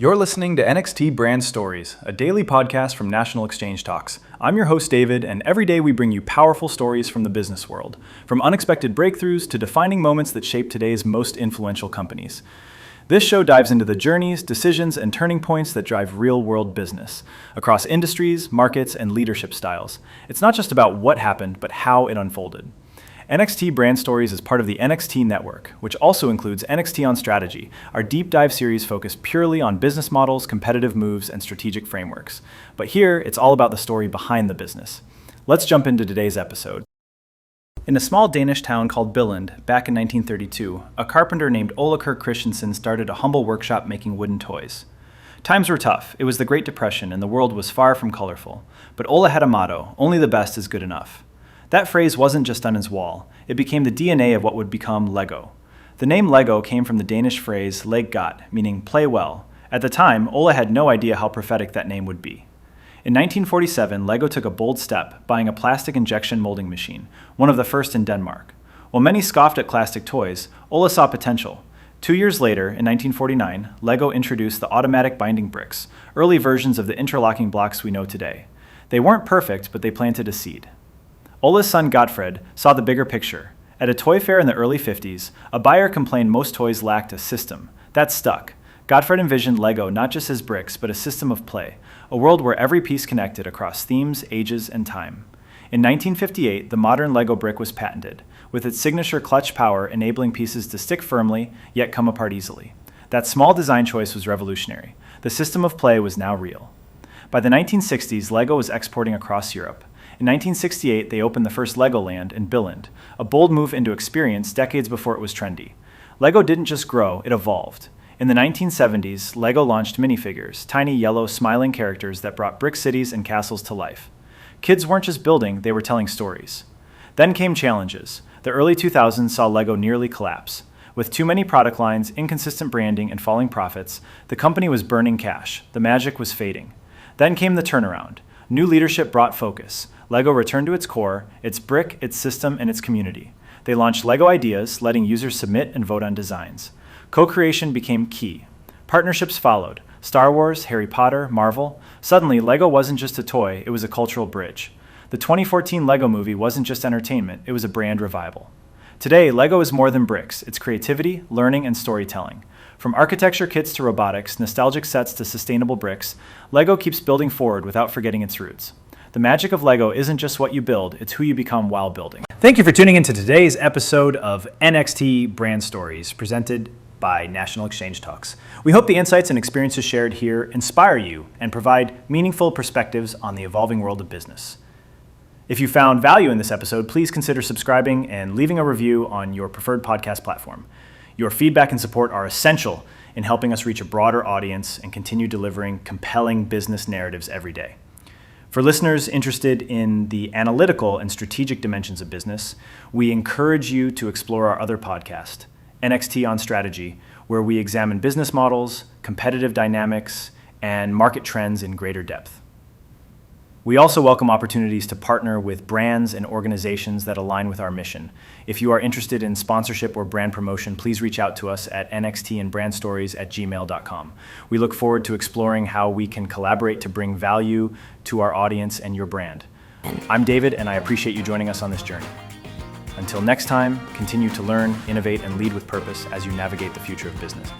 You're listening to NXT Brand Stories, a daily podcast from National Exchange Talks. I'm your host, David, and every day we bring you powerful stories from the business world, from unexpected breakthroughs to defining moments that shape today's most influential companies. This show dives into the journeys, decisions, and turning points that drive real-world business across industries, markets, and leadership styles. It's not just about what happened, but how it unfolded. NXT Brand Stories is part of the NXT Network, which also includes NXT on Strategy, our deep dive series focused purely on business models, competitive moves, and strategic frameworks. But here, it's all about the story behind the business. Let's jump into today's episode. In a small Danish town called Billund, back in 1932, a carpenter named Ole Kirk Christensen started a humble workshop making wooden toys. Times were tough. It was the Great Depression, and the world was far from colorful. But Ole had a motto: only the best is good enough. That phrase wasn't just on his wall. It became the DNA of what would become Lego. The name Lego came from the Danish phrase leg godt, meaning play well. At the time, Ole had no idea how prophetic that name would be. In 1947, Lego took a bold step, buying a plastic injection molding machine, one of the first in Denmark. While many scoffed at plastic toys, Ole saw potential. 2 years later, in 1949, Lego introduced the automatic binding bricks, early versions of the interlocking blocks we know today. They weren't perfect, but they planted a seed. Ole's son Gottfred saw the bigger picture. At a toy fair in the early 50s, a buyer complained most toys lacked a system. That stuck. Gottfred envisioned Lego not just as bricks, but a system of play, a world where every piece connected across themes, ages, and time. In 1958, the modern Lego brick was patented, with its signature clutch power enabling pieces to stick firmly, yet come apart easily. That small design choice was revolutionary. The system of play was now real. By the 1960s, Lego was exporting across Europe. In 1968, they opened the first Legoland in Billund, a bold move into experience decades before it was trendy. Lego didn't just grow, it evolved. In the 1970s, Lego launched minifigures, tiny yellow smiling characters that brought brick cities and castles to life. Kids weren't just building, they were telling stories. Then came challenges. The early 2000s saw Lego nearly collapse. With too many product lines, inconsistent branding, and falling profits, the company was burning cash. The magic was fading. Then came the turnaround. New leadership brought focus. Lego returned to its core, its brick, its system, and its community. They launched Lego Ideas, letting users submit and vote on designs. Co-creation became key. Partnerships followed. Star Wars, Harry Potter, Marvel. Suddenly, Lego wasn't just a toy, it was a cultural bridge. The 2014 Lego movie wasn't just entertainment, it was a brand revival. Today, Lego is more than bricks. It's creativity, learning, and storytelling. From architecture kits to robotics, nostalgic sets to sustainable bricks, Lego keeps building forward without forgetting its roots. The magic of Lego isn't just what you build, it's who you become while building. Thank you for tuning into today's episode of NXT Brand Stories, presented by National Exchange Talks. We hope the insights and experiences shared here inspire you and provide meaningful perspectives on the evolving world of business. If you found value in this episode, please consider subscribing and leaving a review on your preferred podcast platform. Your feedback and support are essential in helping us reach a broader audience and continue delivering compelling business narratives every day. For listeners interested in the analytical and strategic dimensions of business, we encourage you to explore our other podcast, NXT on Strategy, where we examine business models, competitive dynamics, and market trends in greater depth. We also welcome opportunities to partner with brands and organizations that align with our mission. If you are interested in sponsorship or brand promotion, please reach out to us at nxtandbrandstories@gmail.com. We look forward to exploring how we can collaborate to bring value to our audience and your brand. I'm David, and I appreciate you joining us on this journey. Until next time, continue to learn, innovate, and lead with purpose as you navigate the future of business.